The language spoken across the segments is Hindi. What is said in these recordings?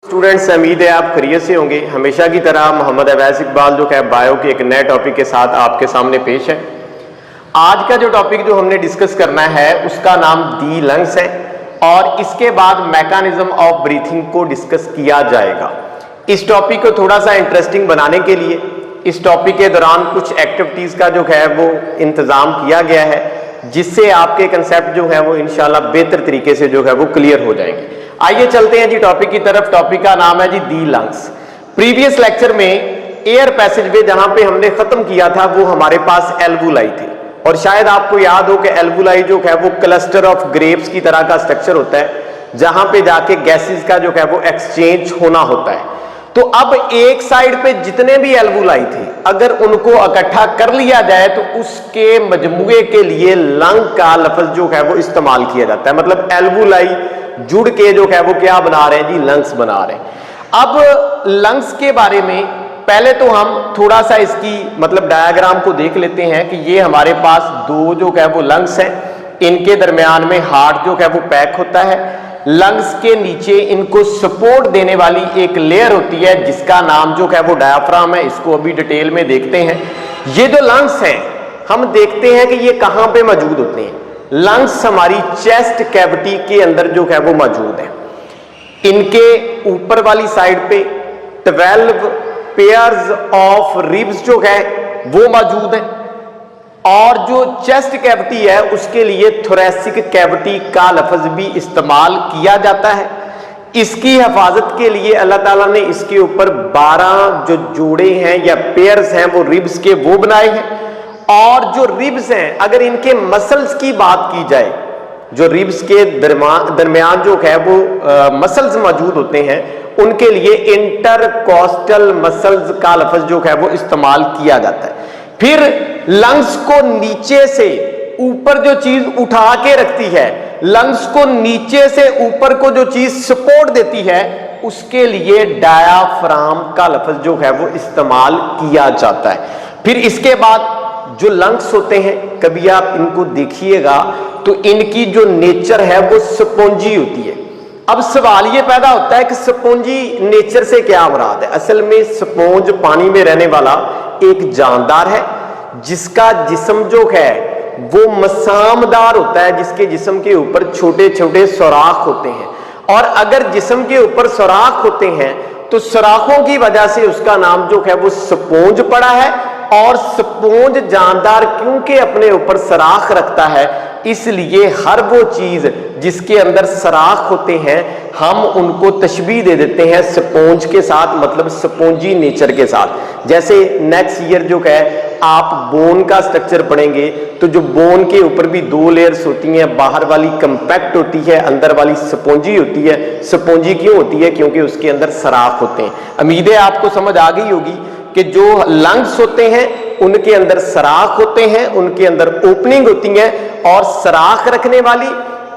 स्टूडेंट्स, उम्मीद है आप खैरियत से होंगे। हमेशा की तरह मोहम्मद अवैस इकबाल जो है बायो के एक नए टॉपिक के साथ आपके सामने पेश है। आज का जो टॉपिक जो हमने डिस्कस करना है उसका नाम दी लंग्स है और इसके बाद मैकेनिज्म ऑफ ब्रीथिंग को डिस्कस किया जाएगा। इस टॉपिक को थोड़ा सा इंटरेस्टिंग बनाने के लिए इस टॉपिक के दौरान कुछ एक्टिविटीज का जो है वो इंतजाम किया गया है, जिससे आपके कंसेप्ट जो है वो इंशाल्लाह बेहतर तरीके से जो है वो क्लियर हो जाएंगे। आइए चलते हैं जी टॉपिक की तरफ। टॉपिक का नाम है जी दी लंग्स। प्रीवियस लेक्चर में एयर पैसेजवे जहां पे हमने खत्म किया था वो हमारे पास एल्वुलाई थी और शायद आपको याद हो कि एल्वुलाई जो है वो क्लस्टर ऑफ ग्रेप्स की तरह का स्ट्रक्चर होता है जहां पे जाके गैसेस का जो है वो एक्सचेंज होना होता है। तो अब एक साइड पे जितने भी एल्वुलाई थे अगर उनको इकट्ठा कर लिया जाए तो उसके मजमूए के लिए लंग का लफ्ज जो है वो इस्तेमाल किया जाता है। मतलब एल्वुलाई जुड़ के जो है वो क्या बना रहे हैं जी, लंग्स बना रहे हैं। अब लंग्स के बारे में पहले तो हम थोड़ा सा इसकी मतलब डायग्राम को देख लेते हैं कि ये हमारे पास दो जो है वो लंग्स हैं, इनके दरमियान में हार्ट जो है वो पैक होता है। लंग्स के नीचे इनको सपोर्ट देने वाली एक लेयर होती है जिसका नाम जो है वो डायाफ्राम है। इसको अभी डिटेल में देखते हैं। ये जो लंग्स हैं हम देखते हैं कि ये कहां पे मौजूद होते हैं। लंग्स हमारी चेस्ट कैविटी के अंदर जो है वो मौजूद है। इनके ऊपर वाली साइड पे 12 पेयर्स ऑफ रिब्स जो है वो मौजूद है और जो चेस्ट कैविटी है उसके लिए थोरेसिक कैविटी का लफ्ज भी इस्तेमाल किया जाता है। इसकी हिफाजत के लिए अल्लाह ताला ने इसके ऊपर 12 जो जोड़े हैं या पेयर्स हैं वो रिब्स के वो बनाए हैं। और जो रिब्स हैं अगर इनके मसल्स की बात की जाए, जो रिब्स के दरमियान जो है वो मसल्स मौजूद होते हैं उनके लिए इंटरकॉस्टल मसल्स का लफ्ज जो है वो इस्तेमाल किया जाता है। फिर लंग्स को नीचे से ऊपर जो चीज उठा के रखती है, लंग्स को नीचे से ऊपर को जो चीज सपोर्ट देती है उसके लिए डायाफ्राम का लफ्ज जो है वो इस्तेमाल किया जाता है। फिर इसके बाद जो लंग्स होते हैं कभी आप इनको देखिएगा तो इनकी जो नेचर है वो स्पॉन्जी होती है। अब सवाल ये पैदा होता है कि स्पॉन्जी नेचर से क्या मुराद है। असल में स्पॉन्ज पानी में रहने वाला एक जानदार है जिसका जिस्म जो है वो मसामदार होता है, जिसके जिस्म के ऊपर छोटे छोटे सुराख होते हैं। और अगर जिस्म के ऊपर सुराख होते हैं तो सुराखों की वजह से उसका नाम जो है वो स्पॉन्ज पड़ा है। और स्पॉन्ज जानदार क्योंकि अपने ऊपर सराख रखता है इसलिए हर वो चीज जिसके अंदर सराख होते हैं हम उनको तशबीह दे देते हैं स्पॉन्ज के साथ, मतलब स्पॉन्जी नेचर के साथ। जैसे नेक्स्ट ईयर जो है आप बोन का स्ट्रक्चर पढ़ेंगे तो जो बोन के ऊपर भी 2 लेयर्स होती हैं, बाहर वाली कंपैक्ट होती है, अंदर वाली स्पॉन्जी होती है। स्पॉन्जी क्यों होती है? क्योंकि उसके अंदर सराख होते हैं। उम्मीद है आपको समझ आ गई होगी कि जो लंग्स होते हैं उनके अंदर सराख होते हैं, उनके अंदर ओपनिंग होती है और सराख रखने वाली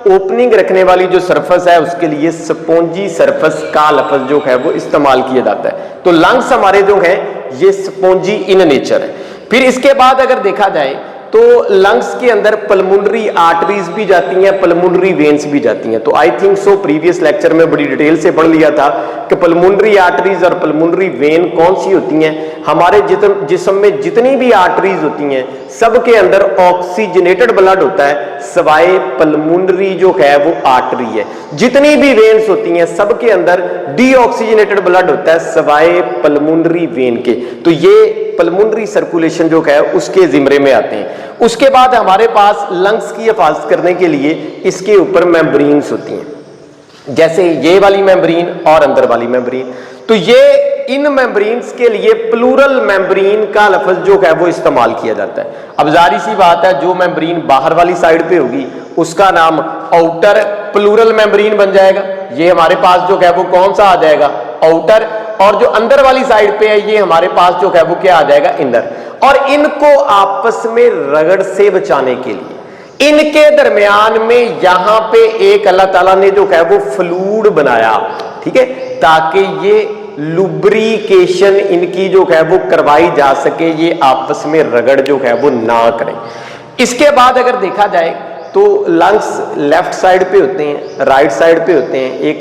ओपनिंग रखने वाली जो सरफेस है उसके लिए स्पॉन्जी सरफेस का लफ्ज जो है वो इस्तेमाल किया जाता है। तो लंग्स हमारे जो है ये स्पॉन्जी इन नेचर है। फिर इसके बाद अगर देखा जाए तो लंग्स के अंदर पल्मोनरी आर्टरीज भी जाती हैं, पल्मोनरी वेन्स भी जाती हैं। तो I think so previous lecture में बड़ी डिटेल से पढ़ लिया था कि पल्मोनरी आर्टरीज और पल्मोनरी वेन कौन सी होती हैं। हमारे जिस्म में जितनी भी आर्टरीज होती हैं सबके अंदर ऑक्सीजनेटेड ब्लड होता है सवाए पल्मोनरी जो है वो आर्टरी है। जितनी भी वेन्स होती हैं सबके अंदर डीऑक्सीजनेटेड ब्लड होता है सवाए पल्मोनरी वेन के। तो ये पल्मोनरी सर्कुलेशन जो है उसके जिम्मे में आते हैं। उसके बाद हमारे पास लंग्स की हिफाजत करने के लिए इसके ऊपर मेम्ब्रेन्स होती हैं, जैसे ये वाली मेम्ब्रेन और अंदर वाली मेम्ब्रेन। तो ये इन मेम्ब्रेन्स के लिए प्लूरल मेम्ब्रेन का लफ्ज जो है वो इस्तेमाल किया जाता है। अब जारी सी बात है जो मेम्ब्रेन बाहर वाली साइड पे होगी उसका नाम आउटर प्लूरल मेम्ब्रेन बन जाएगा। ये हमारे पास जो है वो कौन सा आ जाएगा? आउटर। और जो अंदर वाली साइड पे है ये हमारे पास जो है वो क्या आ जाएगा? इनर। और इनको आपस में रगड़ से बचाने के लिए इनके दरमियान में यहां पे एक अल्लाह ताला ने जो है वो फ्लूइड बनाया, ठीक है, ताकि ये लुब्रिकेशन इनकी जो है वो करवाई जा सके, ये आपस में रगड़ जो है वो ना करें। इसके बाद अगर देखा जाए तो लंग्स लेफ्ट साइड पे होते हैं, राइट साइड पे होते हैं। एक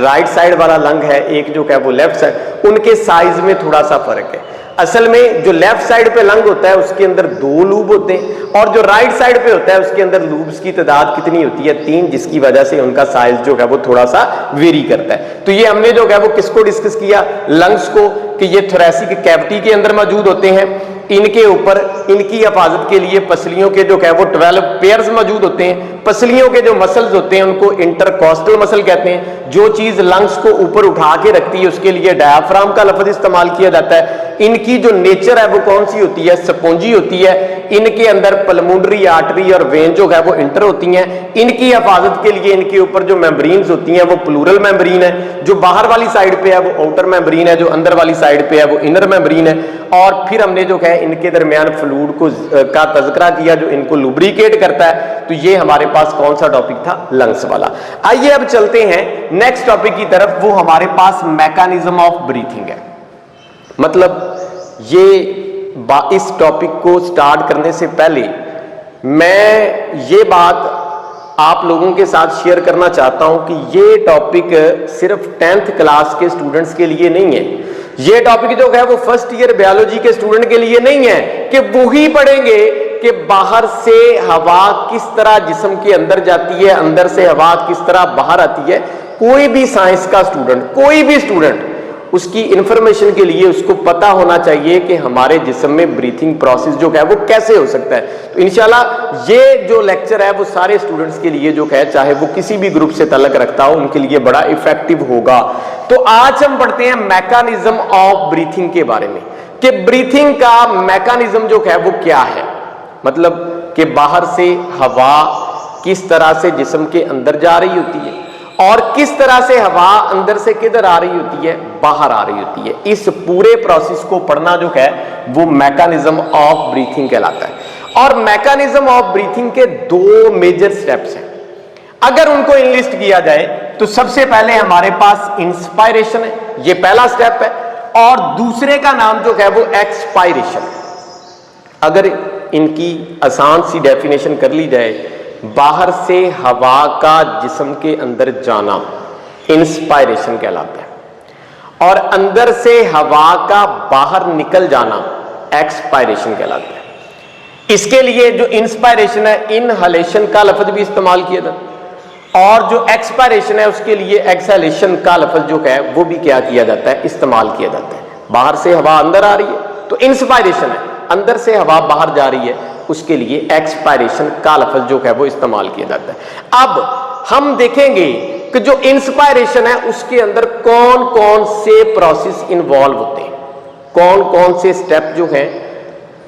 राइट साइड वाला लंग है, एक जो है वो लेफ्ट साइड, उनके साइज में थोड़ा सा फर्क है। असल में जो लेफ्ट साइड पे लंग होता है उसके अंदर 2 लूब होते हैं, और जो राइट साइड पे होता है उसके अंदर लूब्स की तादाद कितनी होती है? 3, जिसकी वजह से उनका साइज जो है वो थोड़ा सा वेरी करता है। तो ये हमने जो है वो किसको डिस्कस किया? लंग्स को, कि ये थोरैसिक कैविटी के अंदर मौजूद होते हैं। इनके ऊपर इनकी हिफाजत के लिए पसलियों के जो है वो 12 पेयर्स मौजूद होते हैं। पसलियों के जो मसल्स होते हैं उनको इंटरकॉस्टल मसल कहते हैं। जो चीज लंग्स को ऊपर उठा के रखती है उसके लिए डायाफ्राम का लफ्ज इस्तेमाल किया जाता है। इनकी जो नेचर है वो कौन सी होती है? स्पॉन्जी होती है। इनके अंदर पल्मोनरी आर्टरी और वेन जो है वो इंटर होती हैं। इनकी हिफाजत के लिए इनके ऊपर जो मेम्ब्रेन्स होती हैं वो प्लूरल मेम्ब्रेन है। जो बाहर वाली साइड पे है वो आउटर मेम्ब्रेन है, जो अंदर वाली साइड पे है वो इनर मेम्ब्रेन है। और फिर हमने जो है इनके दरमियान फ्लूइड को का तज़किरा किया जो इनको लुब्रिकेट करता है। तो ये हमारे पास कौन सा टॉपिक था? लंग्स वाला। आइए अब चलते हैं नेक्स्ट टॉपिक की तरफ, वो हमारे पास मैकेनिज्म ऑफ ब्रीथिंग है। मतलब ये इस टॉपिक को स्टार्ट करने से पहले मैं ये बात आप लोगों के साथ शेयर करना चाहता हूं कि ये टॉपिक सिर्फ 10th क्लास के स्टूडेंट्स के लिए नहीं है। ये टॉपिक जो है वो फर्स्ट ईयर बायोलॉजी के स्टूडेंट के लिए नहीं है कि वो ही पढ़ेंगे कि बाहर से हवा किस तरह जिस्म के अंदर जाती है, अंदर से हवा किस तरह बाहर आती है। कोई भी साइंस का स्टूडेंट, कोई भी स्टूडेंट, उसकी इंफॉर्मेशन के लिए उसको पता होना चाहिए कि हमारे जिस्म में ब्रीथिंग प्रोसेस जो है वो कैसे हो सकता है। तो इंशाल्लाह ये जो लेक्चर है वो सारे स्टूडेंट्स के लिए जो है, चाहे वो किसी भी ग्रुप से ताल्लुक रखता हो, उनके लिए बड़ा इफेक्टिव होगा। तो आज हम पढ़ते हैं मैकेनिज्म ऑफ ब्रीथिंग के बारे में, कि ब्रीथिंग का मैकेनिज्म जो है वो क्या है। मतलब कि बाहर से हवा किस तरह से जिस्म के अंदर जा रही होती है और किस तरह से हवा अंदर से किधर आ रही होती है? बाहर आ रही होती है। इस पूरे प्रोसेस को पढ़ना जो है वो मैकेनिज्म ऑफ ब्रीथिंग कहलाता है। और मैकेनिज्म ऑफ ब्रीथिंग के 2 मेजर स्टेप्स हैं। अगर उनको इनलिस्ट किया जाए तो सबसे पहले हमारे पास इंस्पायरेशन है, ये पहला स्टेप है, और दूसरे का नाम जो है वो एक्सपायरेशन। अगर इनकी आसान सी डेफिनेशन कर ली जाए, बाहर से हवा का जिस्म के अंदर जाना इंस्पायरेशन कहलाता है, और अंदर से हवा का बाहर निकल जाना एक्सपायरेशन कहलाता है। इसके लिए जो इंस्पायरेशन है, इनहलेशन का लफ्ज भी इस्तेमाल किया जाता है, और जो एक्सपायरेशन है उसके लिए एक्सहेलेशन का लफ्ज जो है वो भी क्या किया जाता है? इस्तेमाल किया जाता है। बाहर से हवा अंदर आ रही है तो इंस्पायरेशन है, अंदर से हवा बाहर जा रही है उसके लिए एक्सपायरेशन का लफ्ज जो है वो इस्तेमाल किया जाता है। अब हम देखेंगे कि जो इंस्पायरेशन है उसके अंदर कौन कौन से प्रोसेस इन्वॉल्व होते हैं, कौन कौन से स्टेप जो हैं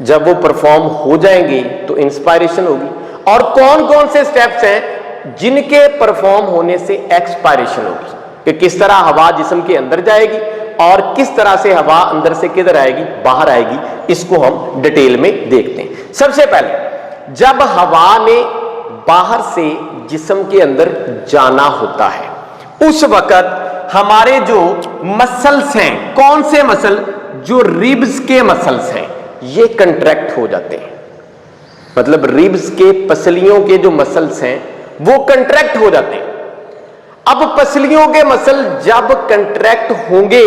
जब वो परफॉर्म हो जाएंगे तो इंस्पायरेशन होगी, और कौन कौन से स्टेप्स हैं जिनके परफॉर्म होने से एक्सपायरेशन होगी, कि किस तरह हवा जिस्म के अंदर जाएगी और किस तरह से हवा अंदर से किधर आएगी? बाहर आएगी। इसको हम डिटेल में देखते हैं। सबसे पहले जब हवा ने बाहर से जिस्म के अंदर जाना होता है उस वक्त हमारे जो मसल्स हैं, कौन से मसल? जो रिब्स के मसल्स हैं ये कंट्रैक्ट हो जाते हैं। मतलब रिब्स के पसलियों के जो मसल्स हैं वो कंट्रैक्ट हो जाते हैं। अब पसलियों के मसल जब कंट्रैक्ट होंगे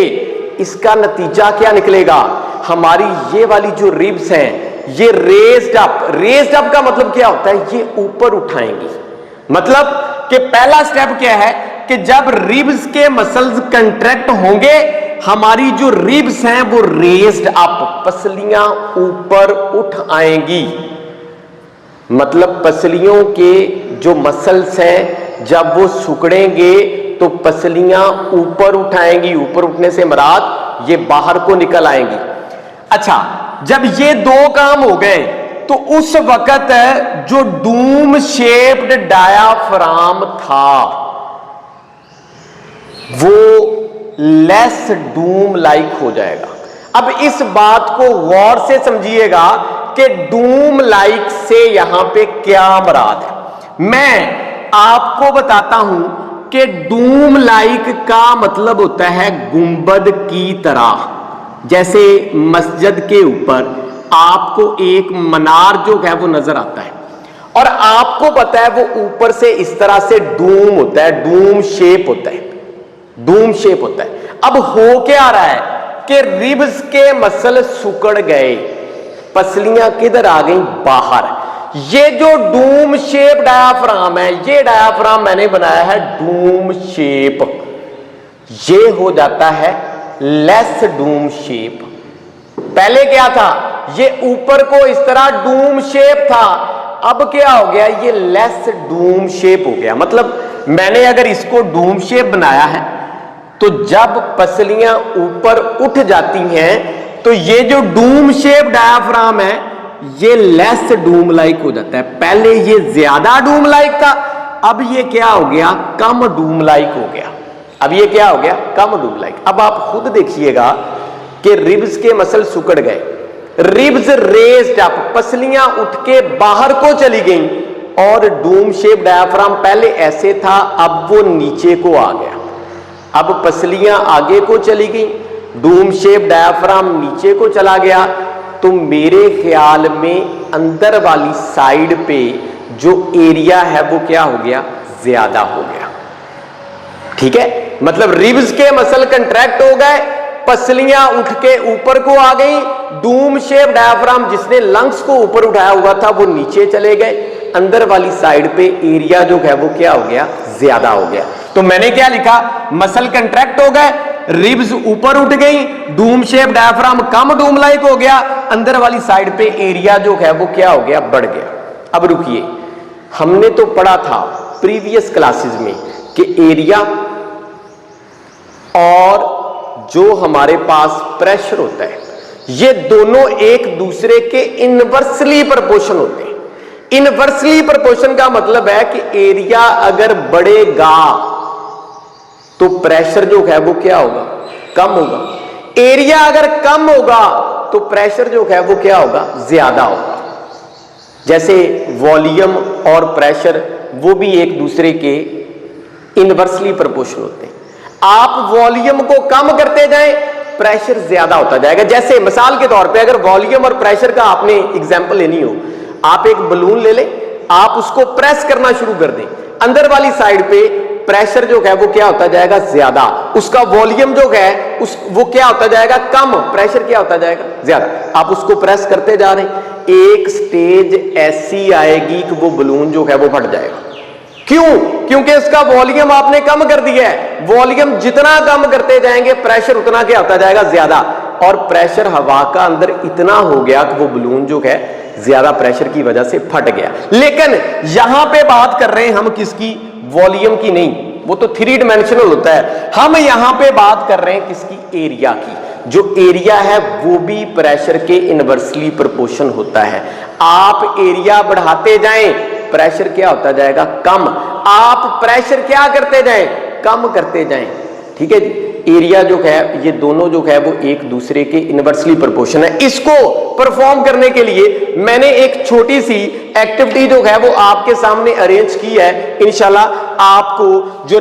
इसका नतीजा क्या निकलेगा? हमारी ये वाली जो रिब्स हैं ये रेज्ड अप का मतलब क्या होता है? ये ऊपर उठाएंगी। मतलब कि पहला स्टेप क्या है कि जब रिब्स के मसल्स कंट्रैक्ट होंगे हमारी जो रिब्स हैं वो रेज्ड अप, पसलियां ऊपर उठ आएंगी। मतलब पसलियों के जो मसल्स हैं जब वो सिकुड़ेंगे तो पसलियां ऊपर उठाएंगी। ऊपर उठने से मुराद ये बाहर को निकल आएंगी। अच्छा, जब ये 2 काम हो गए तो उस वक्त जो डूम शेप्ड डायाफ्राम था वो लेस डूम लाइक हो जाएगा। अब इस बात को गौर से समझिएगा कि डूम लाइक से यहां पे क्या मुराद है। मैं आपको बताता हूं कि डूम लाइक का मतलब होता है गुंबद की तरह। जैसे मस्जिद के ऊपर आपको एक मनार जो है वो नजर आता है और आपको पता है वो ऊपर से इस तरह से डूम होता है, डूम शेप होता है, डूम शेप होता है। अब हो क्या रहा है कि रिब्स के मसल सुकड़ गए, पसलियां किधर आ गई, बाहर। ये जो डूम शेप डायाफ्राम है, ये डायाफ्राम मैंने बनाया है डूम शेप, ये हो जाता है लेस डूम शेप। पहले क्या था, ये ऊपर को इस तरह डूम शेप था, अब क्या हो गया, ये लेस डूम शेप हो गया। मतलब मैंने अगर इसको डूम शेप बनाया है तो जब पसलियां ऊपर उठ जाती हैं तो ये जो डूम शेप डायाफ्राम है ये लेस डूम लाइक हो जाता है। पहले ये ज्यादा डूम लाइक था, अब ये क्या हो गया, कम डूम लाइक हो गया। अब ये क्या हो गया, कम डूम लाइक। अब आप खुद देखिएगा कि रिब्स के मसल सुकड़ गए, रिब्स रेज्ड अप, पसलियां उठ के बाहर को चली गई, और डूम शेप डायाफ्राम पहले ऐसे था, अब वो नीचे को आ गया। अब पसलियां आगे को चली गई, डूम शेप डायाफ्राम नीचे को चला गया, तो मेरे ख्याल में अंदर वाली साइड पे जो एरिया है वो क्या हो गया, ज्यादा हो गया। ठीक है, मतलब रिब्स के मसल कंट्रैक्ट हो गए, पसलियां उठ के ऊपर को आ गई, डूम शेप डायाफ्राम जिसने लंग्स को ऊपर उठाया हुआ था वो नीचे चले गए, अंदर वाली साइड पे एरिया जो है वो क्या हो गया, ज्यादा हो गया। तो मैंने क्या लिखा, मसल कंट्रैक्ट हो गए, रिब्स ऊपर उठ गई, डूम शेप डायाफ्राम कम डूम लाइक हो गया, अंदर वाली साइड पे एरिया जो है वो क्या हो गया, बढ़ गया। अब रुकिए, हमने तो पढ़ा था प्रीवियस क्लासेस में कि एरिया और जो हमारे पास प्रेशर होता है ये दोनों एक दूसरे के इनवर्सली प्रोपोर्शन होते हैं। इनवर्सली प्रोपोर्शन का मतलब है कि एरिया अगर बढ़ेगा तो प्रेशर जो है वो क्या होगा, कम होगा। एरिया अगर कम होगा तो प्रेशर जो है वो क्या होगा, ज्यादा होगा। जैसे वॉल्यूम और प्रेशर वो भी एक दूसरे के इनवर्सली प्रोपोर्शन होते हैं। आप वॉल्यूम को कम करते जाएं, प्रेशर ज्यादा होता जाएगा। जैसे मिसाल के तौर पे अगर वॉल्यूम और प्रेशर का आपने एग्जांपल लेनी हो, आप एक बलून ले लें, आप उसको प्रेस करना शुरू कर दें, अंदर वाली साइड पे प्रेशर जो है वो क्या होता जाएगा, ज्यादा, उसका वॉल्यूम जो है वो क्या होता जाएगा, कम, प्रेशर क्या होता जाएगा, ज्यादा। आप उसको प्रेस करते जा रहे हैं, एक स्टेज ऐसी आएगी कि वो बलून जो है वो फट जाएगा। क्यों? क्योंकि उसका वॉल्यूम आपने कम कर दिया है। वॉल्यूम जितना कम करते जाएंगे प्रेशर उतना क्या होता जाएगा, ज्यादा। और प्रेशर हवा का अंदर इतना हो गया कि वो बलून जो है ज्यादा प्रेशर की वजह से फट गया। लेकिन यहां पे बात कर रहे हैं हम किसकी, वॉल्यूम की नहीं, वो तो 3 डायमेंशनल होता है। हम यहां पे बात कर रहे हैं किसकी, एरिया की। जो एरिया है वो भी प्रेशर के इनवर्सली प्रोपोर्शन होता है। आप एरिया बढ़ाते जाएं, प्रेशर क्या होता जाएगा, कम। आप प्रेशर क्या करते जाएं, कम करते जाएं। ठीक है जी, एरिया जो है ये दोनों जो है वो एक दूसरे के इनवर्सली प्रोपोर्शन है। इसको परफॉर्म करने के लिए मैंने एक छोटी सी एक्टिविटी जो है वो आपके सामने अरेंज की है। इंशाल्लाह आपको जो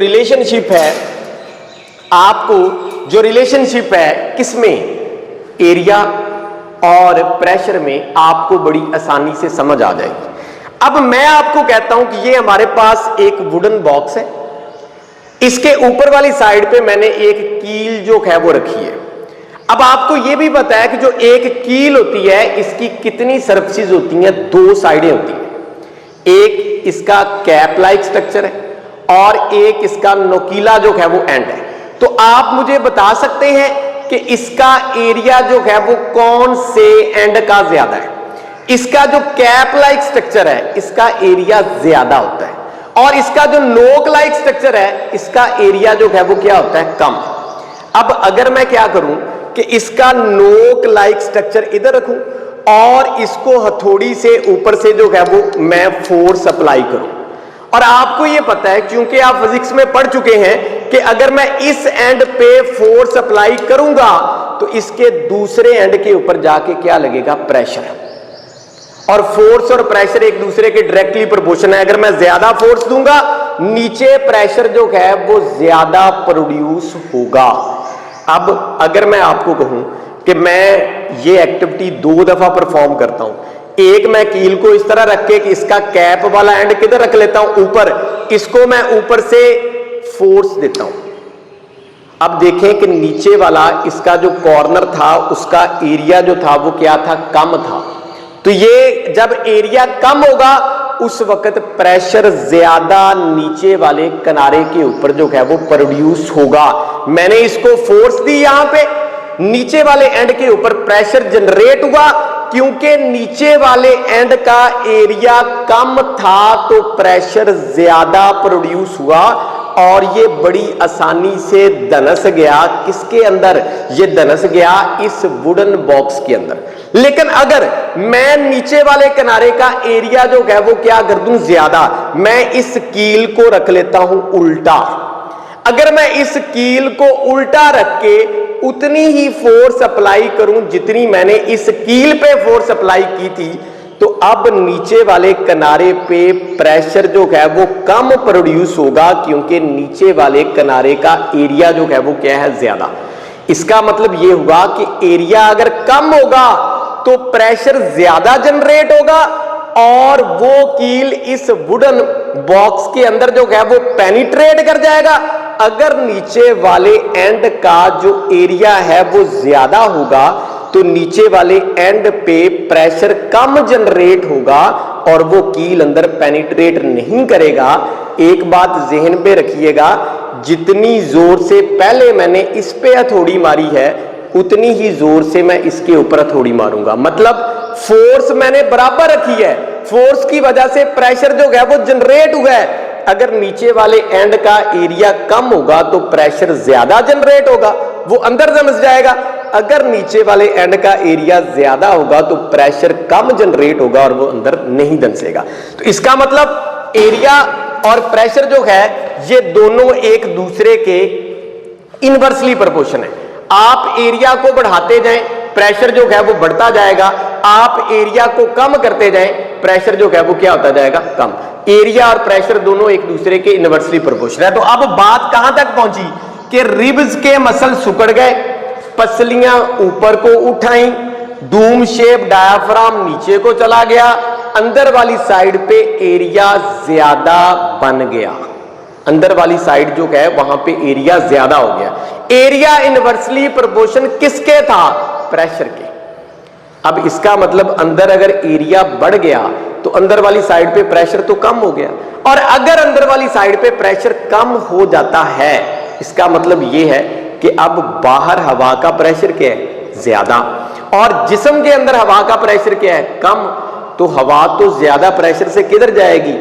रिलेशनशिप है किसमें, एरिया और प्रेशर में, आपको बड़ी आसानी से समझ आ जाएगी। अब मैं आपको कहता हूं कि ये हमारे पास एक वुडन बॉक्स है, इसके ऊपर वाली साइड पे मैंने एक कील जो है वो रखी है। अब आपको ये भी पता है कि जो एक कील होती है इसकी कितनी सरफेसेस होती हैं, 2 साइडें होती हैं। एक इसका कैप लाइक स्ट्रक्चर है और एक इसका नोकीला जो है वो एंड है। तो आप मुझे बता सकते हैं कि इसका एरिया जो है वो कौन से एंड का ज्यादा है। इसका जो कैप लाइक स्ट्रक्चर है इसका एरिया ज्यादा होता है, और इसका जो नोक लाइक स्ट्रक्चर है इसका एरिया जो है वो क्या होता है, कम। अब अगर मैं क्या करूं कि इसका नोक लाइक स्ट्रक्चर इधर रखूं और इसको हथौड़ी से ऊपर से जो है वो मैं फोर्स अप्लाई करूं, और आपको ये पता है क्योंकि आप फिजिक्स में पढ़ चुके हैं कि अगर मैं इस एंड पे फोर्स अप्लाई करूंगा तो इसके दूसरे एंड के ऊपर जाके क्या लगेगा, प्रेशर। और फोर्स और प्रेशर एक दूसरे के डायरेक्टली प्रोपोर्शन है। अगर मैं ज्यादा फोर्स दूंगा नीचे प्रेशर जो है वो ज्यादा प्रोड्यूस होगा। अब अगर मैं आपको कहूं कि मैं ये एक्टिविटी 2 दफा परफॉर्म करता हूं, एक मैं कील को इस तरह रख के कि इसका कैप वाला एंड किधर रख लेता हूं, ऊपर, इसको मैं ऊपर से फोर्स देता हूं। अब देखें कि नीचे वाला इसका जो कॉर्नर था उसका एरिया जो था वो क्या था, कम था। तो ये जब एरिया कम होगा उस वक्त प्रेशर ज्यादा नीचे वाले किनारे के ऊपर जो है वो प्रोड्यूस होगा। मैंने इसको फोर्स दी, यहां पे नीचे वाले एंड के ऊपर प्रेशर जनरेट हुआ, क्योंकि नीचे वाले एंड का एरिया कम था तो प्रेशर ज्यादा प्रोड्यूस हुआ और ये बड़ी आसानी से धंस गया। किसके अंदर? ये धंस गया इस वुडन बॉक्स के अंदर। लेकिन अगर मैं नीचे वाले किनारे का एरिया जो है वो क्या कर दूं, ज्यादा, मैं इस कील को रख लेता हूं उल्टा। अगर मैं इस कील को उल्टा रख के उतनी ही फोर्स अप्लाई करूं जितनी मैंने इस कील पे फोर्स अप्लाई की थी, तो अब नीचे वाले किनारे पे प्रेशर जो है वो कम प्रोड्यूस होगा, क्योंकि नीचे वाले किनारे का एरिया जो है वो क्या है, ज्यादा। इसका मतलब ये हुआ कि एरिया अगर कम होगा तो प्रेशर ज्यादा जनरेट होगा और वो कील इस वुडन बॉक्स के अंदर जो है वो पेनिट्रेट कर जाएगा। अगर नीचे वाले एंड का जो एरिया है वो ज्यादा होगा तो नीचे वाले एंड पे प्रेशर कम जनरेट होगा और वो कील अंदर पेनिट्रेट नहीं करेगा। एक बात ज़हन पे रखिएगा, जितनी जोर से पहले मैंने इस पे हथौड़ी मारी है उतनी ही जोर से मैं इसके ऊपर हथौड़ी मारूंगा। मतलब फोर्स मैंने बराबर रखी है, फोर्स की वजह से प्रेशर जो है वो जनरेट हुआ है। अगर नीचे वाले एंड का एरिया कम होगा तो प्रेशर ज्यादा जनरेट होगा, वो अंदर धंस जाएगा। अगर नीचे वाले एंड का एरिया ज्यादा होगा तो प्रेशर कम जनरेट होगा और वो अंदर नहीं धंसेगा। तो इसका मतलब एरिया और प्रेशर जो है ये दोनों एक दूसरे के इनवर्सली प्रोपोर्शन है। आप एरिया को बढ़ाते जाएं, प्रेशर जो है वो बढ़ता जाएगा। आप एरिया को कम करते जाएं, प्रेशर जो है वो क्या होता जाएगा, कम। एरिया और प्रेशर दोनों एक दूसरे के इनवर्सली प्रोपोर्शनल है। तो अब बात कहां तक पहुंची कि रिब्स के मसल सिकुड़ गए, पसलियां ऊपर को उठाई, डूम शेप डायाफ्राम नीचे को चला गया, अंदर वाली साइड पे एरिया ज्यादा बन गया। अंदर वाली साइड जो है वहां पे एरिया ज्यादा हो गया। एरिया इनवर्सली प्रोपोर्शन किसके था, प्रेशर के। अब इसका मतलब अंदर अगर एरिया बढ़ गया तो अंदर वाली साइड पे प्रेशर तो कम हो गया, और अगर अंदर वाली साइड पे प्रेशर कम हो जाता है इसका मतलब यह है कि अब बाहर हवा का प्रेशर क्या है, ज्यादा, और जिस्म के अंदर हवा का प्रेशर क्या है, कम। तो हवा तो ज्यादा प्रेशर से किधर जाएगी,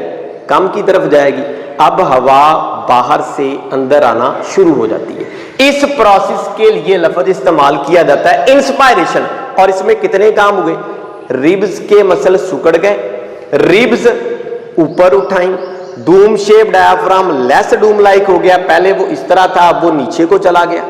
कम की तरफ जाएगी। अब हवा बाहर से अंदर आना शुरू हो जाती है। इस प्रोसेस के लिए लफ्ज इस्तेमाल किया जाता है इंस्पायरेशन। और इसमें कितने काम हुए, रिब्स के मसल सिकुड़ गए, रिब्स ऊपर उठाई, Doom shape diaphragm less Doom like हो गया, पहले वो इस तरह था अब वो नीचे को चला गया।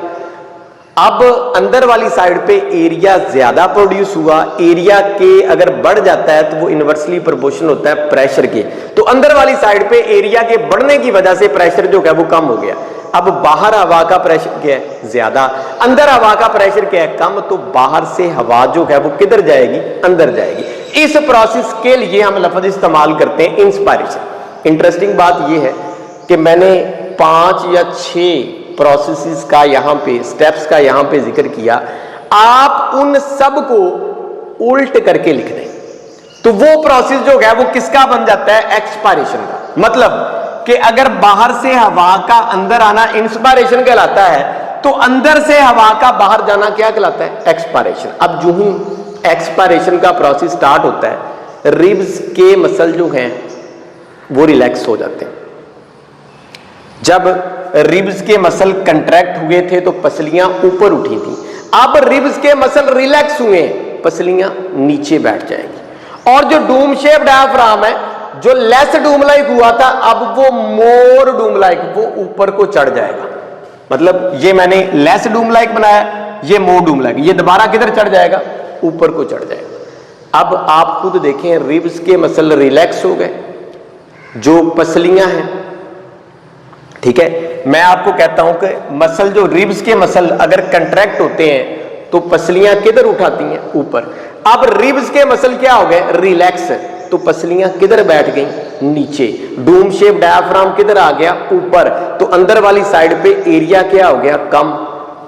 अब अंदर वाली साइड पे एरिया ज्यादा प्रोड्यूस हुआ। एरिया के अगर बढ़ जाता है तो वो इनवर्सली प्रोपोर्शनल होता है प्रेशर के। तो अंदर वाली साइड पे एरिया के बढ़ने की वजह से प्रेशर जो है वो कम हो गया। अब बाहर हवा का प्रेशर क्या है, ज्यादा, अंदर हवा का प्रेशर क्या है, कम। तो बाहर से हवा जो है वो किधर जाएगी, अंदर जाएगी। इस प्रोसेस के लिए हम लफ्ज इस्तेमाल करते हैं इंस्पायरेशन। इंटरेस्टिंग बात यह है कि मैंने 5 या 6 प्रोसेसेस का यहां पे, स्टेप्स का यहां पे जिक्र किया। आप उन सब को उल्ट करके लिख दें तो वो प्रोसेस जो है वो किसका बन जाता है, एक्सपायरेशन का। मतलब कि अगर बाहर से हवा का अंदर आना इंस्पायरेशन कहलाता है तो अंदर से हवा का बाहर जाना क्या कहलाता है, एक्सपायरेशन। अब जो ही एक्सपायरेशन का प्रोसेस स्टार्ट होता है रिब्स के मसल जो हैं वो रिलैक्स हो जाते हैं। जब रिब्स के मसल कंट्रैक्ट हुए थे तो पसलियां ऊपर उठी थी। अब रिब्स के मसल रिलैक्स हुए, पसलियां नीचे बैठ जाएंगी। और जो डूम शेप डायाफ्राम है जो लेस डूम लाइक हुआ था अब वो मोर डूम लाइक, वो ऊपर को चढ़ जाएगा। मतलब ये मैंने लेस डूम लाइक बनाया, ये मोर डूम लाइक, ये दोबारा किधर चढ़ जाएगा, ऊपर को चढ़ जाएगा। अब आप खुद देखें रिब्स के मसल रिलैक्स हो गए, जो पसलियां हैं, ठीक है। मैं आपको कहता हूं कि मसल जो रिब्स के मसल अगर कंट्रैक्ट होते हैं तो पसलियां किधर उठाती हैं? ऊपर। अब रिब्स के मसल क्या हो गए? रिलैक्स, तो पसलियां किधर बैठ गई? नीचे। डूम शेप डायाफ्राम किधर आ गया? ऊपर। तो अंदर वाली साइड पे एरिया क्या हो गया? कम।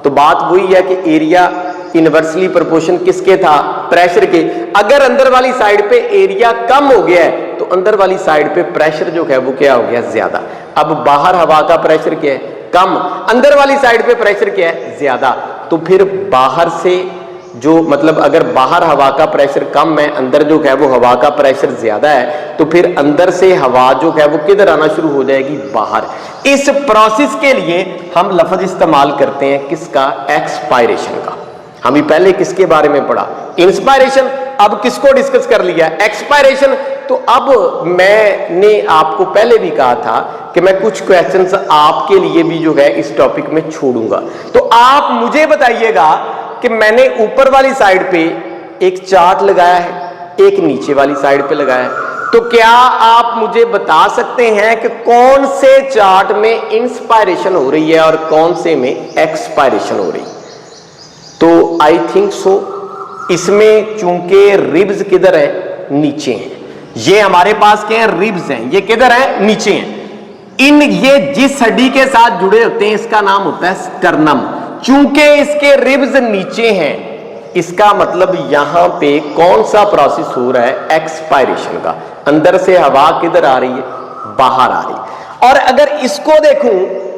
तो बात वही है कि एरिया इनवर्सली प्रोपोर्शन किसके था? प्रेशर के। अगर अंदर वाली साइड पे एरिया कम हो गया है तो अंदर वाली साइड पे प्रेशर जो है वो क्या हो गया? ज्यादा। अब बाहर हवा का प्रेशर क्या है? कम। अंदर वाली साइड पे प्रेशर क्या है? ज्यादा। तो फिर बाहर से जो मतलब अगर बाहर हवा का प्रेशर कम है, अंदर जो है वो हवा का प्रेशर ज्यादा है, तो फिर अंदर से हवा जो है वो किधर आना शुरू हो जाएगी? बाहर। इस प्रोसेस के लिए हम लफ्ज इस्तेमाल करते हैं किसका? एक्सपायरेशन का। हम पहले किसके बारे में पढ़ा? इंस्पायरेशन। अब किसको डिस्कस कर लिया? एक्सपायरेशन। तो अब मैंने आपको पहले भी कहा था कि मैं कुछ क्वेश्चंस आपके लिए भी जो है इस टॉपिक में छोड़ूंगा, तो आप मुझे बताइएगा कि मैंने ऊपर वाली साइड पे एक चार्ट लगाया है, एक नीचे वाली साइड पे लगाया है, तो क्या आप मुझे बता सकते हैं कि कौन से चार्ट में इंस्पायरेशन हो रही है और कौन से में एक्सपायरेशन हो रही? तो आई थिंक सो इसमें चूंकि रिब्स किधर है? नीचे हैं। ये हमारे पास क्या है? रिब्स हैं। ये किधर है? नीचे हैं। ये जिस हड्डी के साथ जुड़े होते हैं इसका नाम होता है स्टर्नम। चूंकि इसके रिब्स नीचे हैं, इसका मतलब यहां पे कौन सा प्रोसेस हो रहा है? एक्सपायरेशन का। अंदर से हवा किधर आ रही है? बाहर आ रही है। और अगर इसको देखूं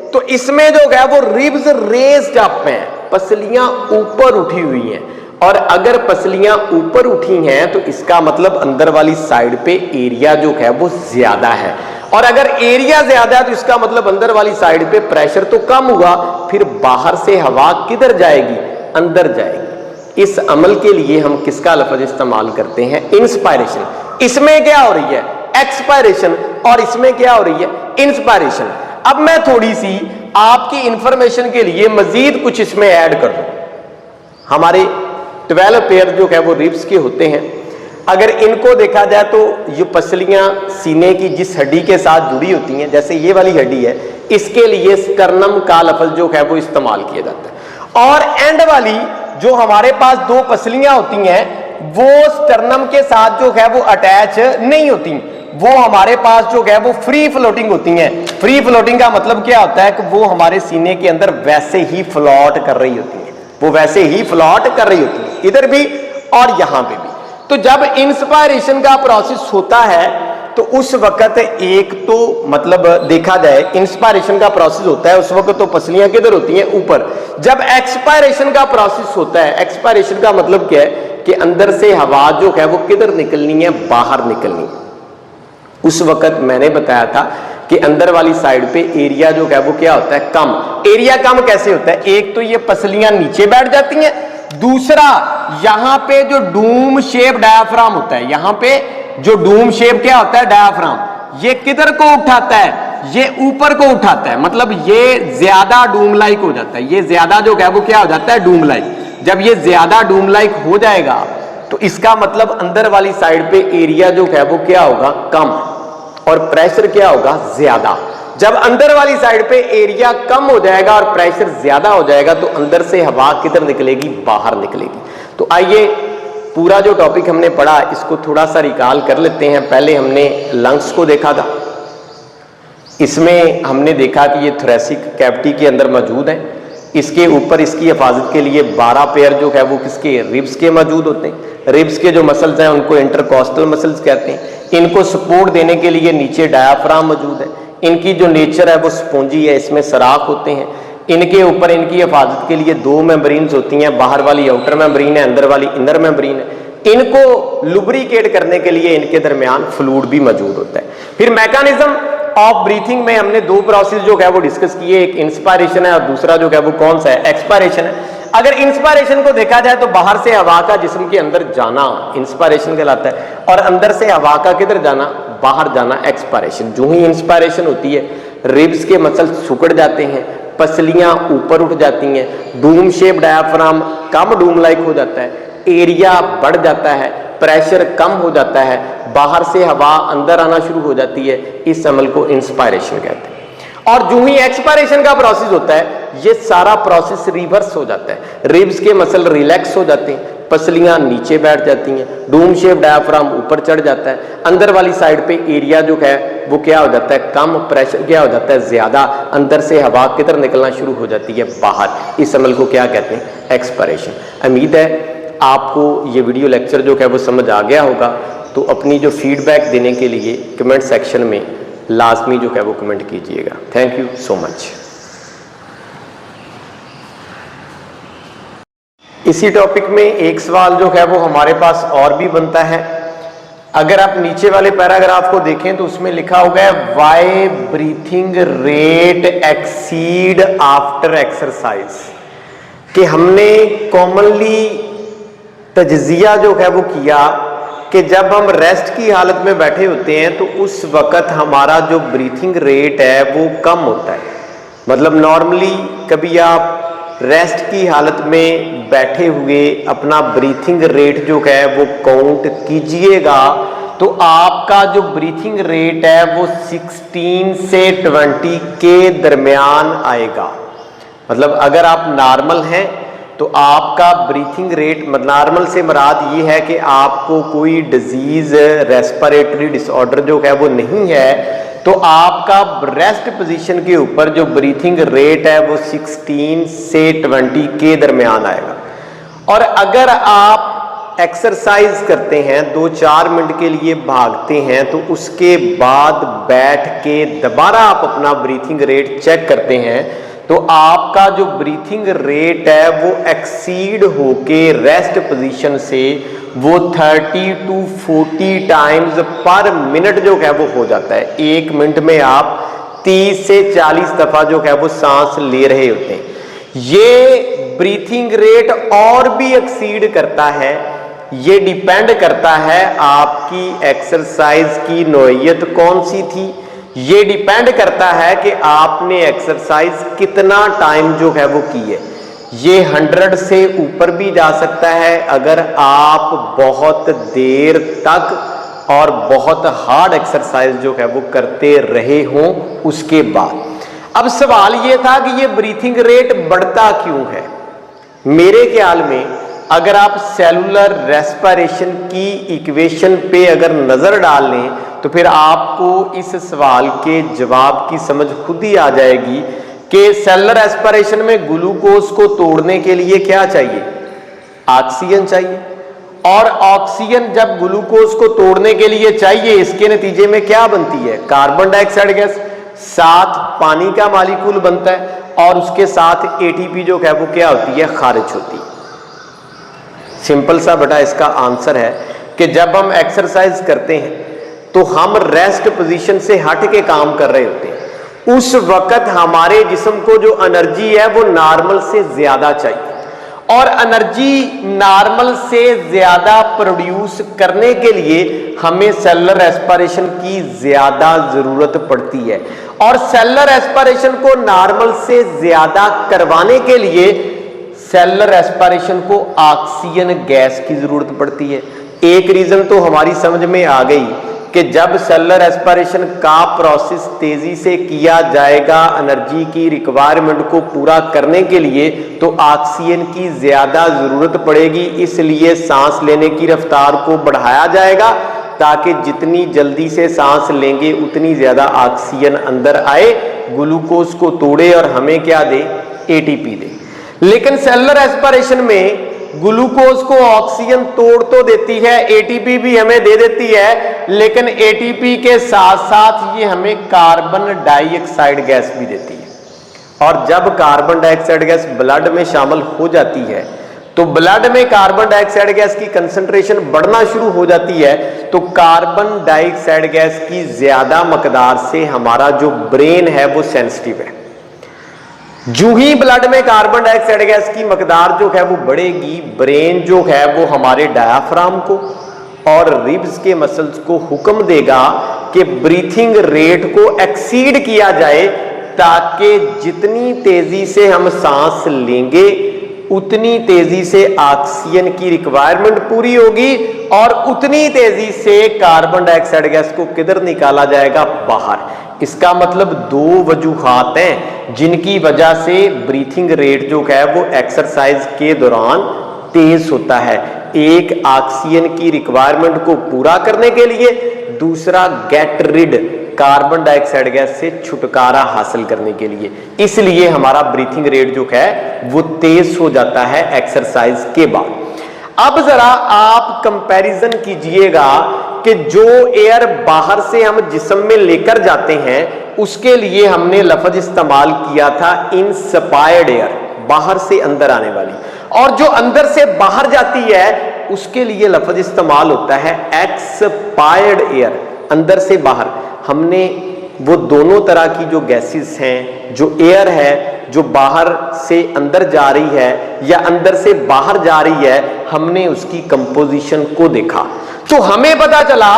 तो इसमें जो है वो रिब्स रेज्ड अप हैं, पसलियां ऊपर उठी हुई हैं। और अगर पसलियां ऊपर उठी हैं तो इसका मतलब अंदर वाली साइड पे एरिया जो है वो ज्यादा है। और अगर एरिया ज्यादा है तो इसका मतलब अंदर वाली साइड पे प्रेशर तो कम हुआ, फिर बाहर से हवा किधर जाएगी? अंदर जाएगी। इस अमल के लिए हम किसका लफ्ज इस्तेमाल करते हैं? इंस्पायरेशन। इसमें क्या हो रही है? एक्सपायरेशन। और इसमें क्या हो रही है? इंस्पायरेशन। अब मैं थोड़ी सी आपकी इंफॉर्मेशन के लिए मजीद कुछ इसमें ऐड कर दूं। हमारे 12 पेयर जो है वो रिब्स के होते हैं। अगर इनको देखा जाए तो ये पसलियां सीने की जिस हड्डी के साथ जुड़ी होती हैं, जैसे ये वाली हड्डी है, इसके लिए स्टर्नम का लफ्ज जो है वो इस्तेमाल किया जाता है। और एंड वाली जो हमारे पास दो पसलियां होती हैं वो स्टर्नम के साथ जो है वो अटैच नहीं होती, वो हमारे पास जो है वो फ्री फ्लोटिंग होती हैं। फ्री फ्लोटिंग का मतलब क्या होता है कि वो हमारे सीने के अंदर वैसे ही फ्लॉट कर रही होती है, वो वैसे ही फ्लॉट कर रही होती है, इधर भी और यहां पे भी। तो जब इंस्पायरेशन का प्रोसेस होता है तो उस वक्त एक तो मतलब देखा जाए इंस्पायरेशन का प्रोसेस होता है उस वक्त तो पसलियां किधर होती हैं? ऊपर। जब एक्सपायरेशन का प्रोसेस होता है, एक्सपायरेशन का मतलब क्या है कि अंदर से हवा जो है वो किधर निकलनी है? बाहर निकलनी है। उस वक्त मैंने बताया था कि अंदर वाली साइड पे एरिया जो है वो क्या होता है? कम। एरिया कम कैसे होता है? एक तो ये पसलियां नीचे बैठ जाती हैं, दूसरा यहां पे जो डूम शेप डायाफ्राम होता है, यहां पे जो डूम शेप क्या होता है? डायाफ्राम, ये किधर को उठाता है? ये ऊपर को उठाता है। मतलब ये ज्यादा डूम लाइक हो जाता है, ये ज्यादा जो है वो क्या हो जाता है? डूम लाइक। जब ये ज्यादा डूम लाइक हो जाएगा तो इसका मतलब अंदर वाली साइड पे एरिया जो है वो क्या होगा? कम। और प्रेशर क्या होगा? ज्यादा। जब अंदर वाली साइड पे एरिया कम हो जाएगा और प्रेशर ज्यादा हो जाएगा तो अंदर से हवा किधर निकलेगी? बाहर निकलेगी। तो आइए पूरा जो टॉपिक हमने पढ़ा इसको थोड़ा सा रिकॉल कर लेते हैं। पहले हमने लंग्स को देखा था, इसमें हमने देखा कि ये थोरेसिक कैविटी के अंदर मौजूद है। इसके ऊपर इसकी हिफाजत के लिए 12 पेयर जो है वो किसके? रिब्स के मौजूद होते हैं। रिब्स के जो मसल्स हैं उनको इंटरकॉस्टल मसल्स कहते हैं। इनको सपोर्ट देने के लिए नीचे डायाफ्राम मौजूद है। इनकी जो नेचर है वो स्पॉन्जी है, इसमें सराख होते हैं। इनके ऊपर इनकी हिफाजत के लिए 2 मेम्ब्रेन्स होती हैं, बाहर वाली आउटर मेम्ब्रेन है, अंदर वाली इनर मेम्ब्रेन है। इनको लुब्रिकेट करने के लिए इनके दरमियान फ्लूइड भी मौजूद होता है। फिर मैकेनिज्म ऑफ ब्रीथिंग में हमने 2 प्रोसेस जो है वो डिस्कस किए, एक इंस्पायरेशन है और दूसरा जो है वो कौन सा है? एक्सपायरेशन है। अगर इंस्पायरेशन को देखा जाए तो बाहर से हवा का जिस्म के अंदर जाना इंस्पायरेशन कहलाता है, और अंदर से हवा का किधर जाना? बाहर जाना एक्सपायरेशन। जो ही इंस्पायरेशन होती है रिब्स के मसल सिकुड़ जाते हैं, पसलियां ऊपर उठ जाती हैं, डूम शेप डायाफ्राम कम डूम लाइक हो जाता है, एरिया बढ़ जाता है, प्रेशर कम हो जाता है, बाहर से हवा अंदर आना शुरू हो जाती है। इस अमल को इंस्पायरेशन कहते हैं। और जो ही एक्सपायरेशन का प्रोसेस होता है ये सारा प्रोसेस रिवर्स हो जाता है। रिब्स के मसल रिलैक्स हो जाते हैं, पसलियां नीचे बैठ जाती हैं, डूम शेप डायाफ्राम ऊपर चढ़ जाता है, अंदर वाली साइड पे एरिया जो है वो क्या हो जाता है, कम, प्रेशर क्या हो जाता है ज्यादा, अंदर से हवा किधर निकलना शुरू हो जाती है, बाहर। इस अमल को क्या कहते हैं, एक्सपायरेशन। उम्मीद है आपको ये वीडियो लेक्चर जो है वो समझ आ गया होगा। तो अपनी जो फीडबैक देने के लिए कमेंट सेक्शन में लाजमी जो है वो कमेंट कीजिएगा। Thank you so much. इसी टॉपिक में एक सवाल जो है वो हमारे पास और भी बनता है। अगर आप नीचे वाले पैराग्राफ को देखें तो उसमें लिखा हुआ है why breathing rate exceed after exercise, कि हमने कॉमनली तजजिया जो है वो किया कि जब हम रेस्ट की हालत में बैठे होते हैं तो उस वक्त हमारा जो ब्रीथिंग रेट है वो कम होता है। मतलब नॉर्मली कभी आप रेस्ट की हालत में बैठे हुए अपना ब्रीथिंग रेट जो है वो काउंट कीजिएगा तो आपका जो ब्रीथिंग रेट है वो 16 से 20 के दरमियान आएगा। मतलब अगर आप नॉर्मल हैं तो आपका ब्रीथिंग रेट, नॉर्मल से मुराद ये है कि आपको कोई डिजीज, रेस्पिरेटरी डिसऑर्डर जो है वो नहीं है, तो आपका रेस्ट पोजीशन के ऊपर जो ब्रीथिंग रेट है वो 16 से 20 के दरमियान आएगा। और अगर आप एक्सरसाइज करते हैं, 2-4 मिनट के लिए भागते हैं, तो उसके बाद बैठ के दोबारा आप अपना ब्रीथिंग रेट चेक करते हैं तो आपका जो ब्रीथिंग रेट है वो एक्सीड होके रेस्ट पोजीशन से वो 30 to 40 टाइम्स पर मिनट जो है वो हो जाता है। 1 मिनट में आप 30 से 40 दफा जो है वो सांस ले रहे होते हैं। ये ब्रीथिंग रेट और भी एक्सीड करता है। ये डिपेंड करता है आपकी एक्सरसाइज की नौइयत कौन सी थी, ये डिपेंड करता है कि आपने एक्सरसाइज कितना टाइम जो है वो की है। ये 100 से ऊपर भी जा सकता है अगर आप बहुत देर तक और बहुत हार्ड एक्सरसाइज जो है वो करते रहे हों उसके बाद। अब सवाल ये था कि ये ब्रीथिंग रेट बढ़ता क्यों है। मेरे ख्याल में अगर आप सेलुलर रेस्पिरेशन की इक्वेशन पे अगर नजर डाल लें तो फिर आपको इस सवाल के जवाब की समझ खुद ही आ जाएगी कि सेलुलर रेस्पिरेशन में ग्लूकोज को तोड़ने के लिए क्या चाहिए, ऑक्सीजन चाहिए। और ऑक्सीजन जब ग्लूकोज को तोड़ने के लिए चाहिए, इसके नतीजे में क्या बनती है, कार्बन डाइऑक्साइड गैस, साथ पानी का मॉलिक्यूल बनता है और उसके साथ एटीपी जो है वो क्या होती है, खारिज होती है। सिंपल सा बेटा इसका आंसर है कि जब हम एक्सरसाइज करते हैं तो हम रेस्ट पोजीशन से हट के काम कर रहे होते हैं। उस वक्त हमारे जिस्म को जो एनर्जी है वो नॉर्मल से ज्यादा चाहिए और एनर्जी नॉर्मल से ज्यादा प्रोड्यूस करने के लिए हमें सेलुलर रेस्पिरेशन की ज्यादा जरूरत पड़ती है। और सेलुलर रेस्पिरेशन को नॉर्मल से ज्यादा करवाने के लिए सेलुलर रेस्पिरेशन को ऑक्सीजन गैस की जरूरत पड़ती है। एक रीजन तो हमारी समझ में आ गई कि जब सेलुलर रेस्पिरेशन का प्रोसेस तेजी से किया जाएगा एनर्जी की रिक्वायरमेंट को पूरा करने के लिए तो ऑक्सीजन की ज्यादा जरूरत पड़ेगी, इसलिए सांस लेने की रफ्तार को बढ़ाया जाएगा ताकि जितनी जल्दी से सांस लेंगे उतनी ज्यादा ऑक्सीजन अंदर आए, ग्लूकोज को तोड़े और हमें क्या दे, एटीपी दे। लेकिन सेलुलर रेस्पिरेशन में ग्लूकोज को ऑक्सीजन तोड़ तो देती है, एटीपी भी हमें दे देती है, लेकिन एटीपी के साथ साथ ये हमें कार्बन डाइऑक्साइड गैस भी देती है। और जब कार्बन डाइऑक्साइड गैस ब्लड में शामिल हो जाती है तो ब्लड में कार्बन डाइऑक्साइड गैस की कंसंट्रेशन बढ़ना शुरू हो जाती है, तो कार्बन डाइऑक्साइड गैस की ज्यादा मकदार से हमारा जो ब्रेन है वो सेंसिटिव है। जो ही ब्लड में कार्बन डाइऑक्साइड गैस की मकदार जो है वो बढ़ेगी, ब्रेन जो है वो हमारे डायाफ्राम को और रिब्स के मसल्स को हुक्म देगा कि ब्रीथिंग रेट को एक्सीड किया जाए ताकि जितनी तेजी से हम सांस लेंगे उतनी तेजी से ऑक्सीजन की रिक्वायरमेंट पूरी होगी और उतनी तेजी से कार्बन डाइऑक्साइड गैस को किधर निकाला जाएगा, बाहर। इसका मतलब दो वजूहात हैं जिनकी वजह से ब्रीथिंग रेट जो है वो एक्सरसाइज के दौरान तेज होता है। एक ऑक्सीजन की रिक्वायरमेंट को पूरा करने के लिए, दूसरा get rid carbon dioxide gas से छुटकारा हासिल करने के लिए। इसलिए हमारा ब्रीथिंग रेट जो है वो तेज हो जाता है एक्सरसाइज के बाद। अब जरा आप कंपैरिजन कीजिएगा कि जो एयर बाहर से हम जिस्म में लेकर जाते हैं उसके लिए हमने लफ्ज इस्तेमाल किया था इंस्पायर्ड एयर, बाहर से अंदर आने वाली, और जो अंदर से बाहर जाती है उसके लिए लफ्ज इस्तेमाल होता है एक्सपायर्ड एयर, अंदर से बाहर। हमने वो दोनों तरह की जो गैसेस हैं, जो एयर है जो बाहर से अंदर जा रही है या अंदर से बाहर जा रही है, हमने उसकी कंपोजिशन को देखा तो हमें पता चला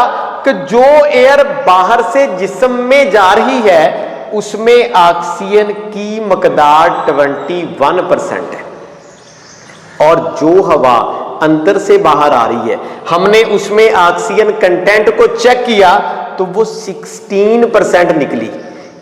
कि जो एयर बाहर से जिस्म में जा रही है उसमें ऑक्सीजन की मकदार 21% है, और जो हवा अंदर से बाहर आ रही है हमने उसमें ऑक्सीजन कंटेंट को चेक किया तो वो 16% निकली।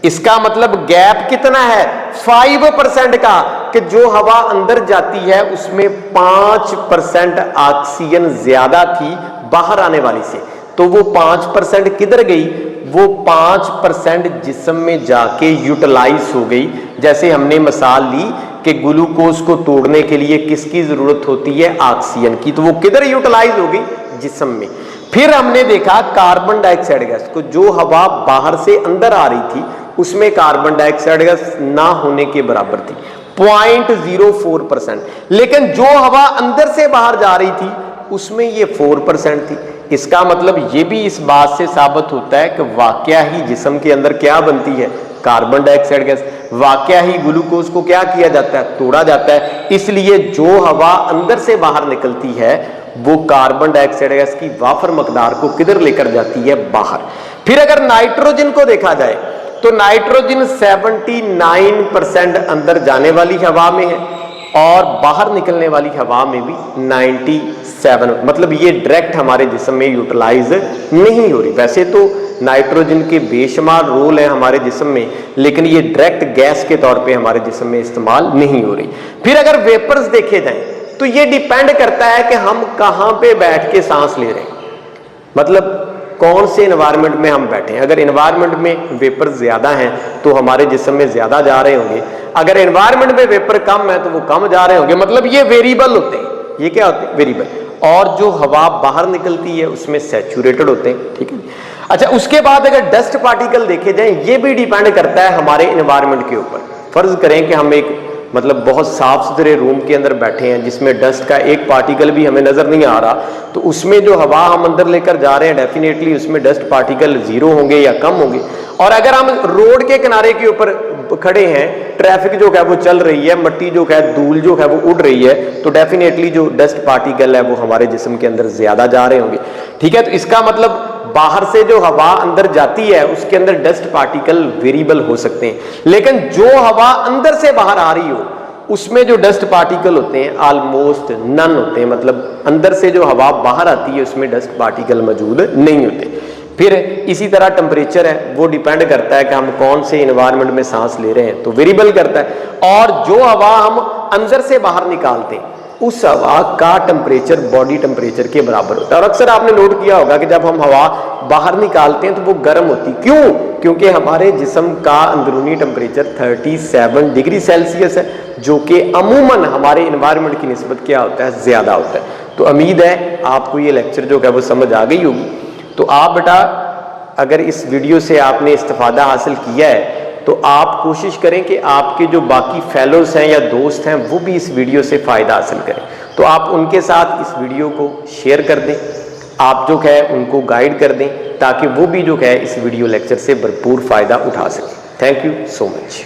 इसका मतलब गैप कितना है? 5% का, कि जो हवा अंदर जाती है उसमें 5% ऑक्सीजन ज्यादा थी बाहर आने वाली से। तो वो 5% किधर गई? वो 5% जिस्म में जाके यूटिलाइज हो गई। जैसे हमने मिसाल ली कि ग्लूकोज को तोड़ने के लिए किसकी जरूरत होती है? ऑक्सीजन की। तो वो किधर यूटिलाइज हो गई? जिस्म में। फिर हमने देखा कार्बन डाइऑक्साइड गैस को, जो हवा बाहर से अंदर आ रही थी उसमें कार्बन डाइऑक्साइड गैस ना होने के बराबर थी, 0.04%, लेकिन जो हवा अंदर से बाहर जा रही थी उसमें ये 4% थी। इसका मतलब ये भी इस बात से साबित होता है कि वाकया ही जिस्म के अंदर क्या बनती है? Carbon dioxide gas. वाकया ही ग्लूकोज को क्या किया जाता है? तोड़ा जाता है। इसलिए जो हवा अंदर से बाहर निकलती है वो कार्बन डाइऑक्साइड गैस की वाफर मकदार को किधर लेकर जाती है? बाहर। फिर अगर नाइट्रोजन को देखा जाए तो नाइट्रोजन 79% अंदर जाने वाली हवा में है और बाहर निकलने वाली हवा में भी 97, मतलब ये डायरेक्ट हमारे जिस्म में यूटिलाइज नहीं हो रही। वैसे तो नाइट्रोजन के बेशुमार रोल है हमारे जिस्म में, लेकिन ये डायरेक्ट गैस के तौर पे हमारे जिस्म में इस्तेमाल नहीं हो रही। फिर अगर वेपर्स देखे जाएं तो ये डिपेंड करता है कि हम कहां पे बैठ के सांस ले रहे हैं, मतलब कौन से एनवायरनमेंट में हम बैठे हैं। अगर एनवायरनमेंट में वेपर ज्यादा हैं तो हमारे जिस्म में ज्यादा जा रहे होंगे, अगर एनवायरनमेंट में वेपर कम है तो वो कम जा रहे होंगे। मतलब ये वेरिएबल होते हैं। ये क्या होते हैं? वेरिएबल। और जो हवा बाहर निकलती है उसमें सैचुरेटेड होते हैं, ठीक है। अच्छा, उसके बाद अगर डस्ट पार्टिकल देखे जाएं, ये भी डिपेंड करता है हमारे एनवायरनमेंट के ऊपर। फर्ज करें कि हम एक मतलब बहुत साफ सुथरे रूम के अंदर बैठे हैं जिसमें डस्ट का एक पार्टिकल भी हमें नजर नहीं आ रहा, तो उसमें जो हवा हम अंदर लेकर जा रहे हैं डेफिनेटली उसमें डस्ट पार्टिकल 0 होंगे या कम होंगे। और अगर हम रोड के किनारे के ऊपर खड़े हैं, ट्रैफिक जो है वो चल रही है, मट्टी जो है, धूल जो है वो उड़ रही है, तो डेफिनेटली जो डस्ट पार्टिकल है वो हमारे जिस्म के अंदर ज्यादा जा रहे होंगे, ठीक है। तो इसका मतलब बाहर से जो हवा अंदर जाती है उसके अंदर डस्ट पार्टिकल वेरिएबल हो सकते हैं, लेकिन जो हवा अंदर से बाहर आ रही हो उसमें जो डस्ट पार्टिकल होते हैं ऑलमोस्ट नन होते हैं, मतलब अंदर से जो हवा बाहर आती है उसमें डस्ट पार्टिकल मौजूद नहीं होते। फिर इसी तरह टेम्परेचर है, वो डिपेंड करता है कि हम कौन से एनवायरनमेंट में सांस ले रहे हैं, तो वेरिएबल करता है। और जो हवा हम अंदर से बाहर निकालते हैं उस हवा का टेम्परेचर बॉडी टेम्परेचर के बराबर होता है। और अक्सर आपने नोट किया होगा कि जब हम हवा बाहर निकालते हैं तो वो गर्म होती, क्यों? क्योंकि हमारे जिस्म का अंदरूनी टेम्परेचर 37 डिग्री सेल्सियस है, जो कि अमूमन हमारे एनवायरनमेंट की निस्बत क्या होता है? ज्यादा होता है। तो उम्मीद है आपको ये लेक्चर जो है वो समझ आ गई होगी। तो आप बेटा अगर इस वीडियो से आपने इस्तिफादा हासिल किया है तो आप कोशिश करें कि आपके जो बाकी फेलोज हैं या दोस्त हैं वो भी इस वीडियो से फ़ायदा हासिल करें। तो आप उनके साथ इस वीडियो को शेयर कर दें, आप जो है उनको गाइड कर दें ताकि वो भी जो है इस वीडियो लेक्चर से भरपूर फ़ायदा उठा सकें। Thank you so much.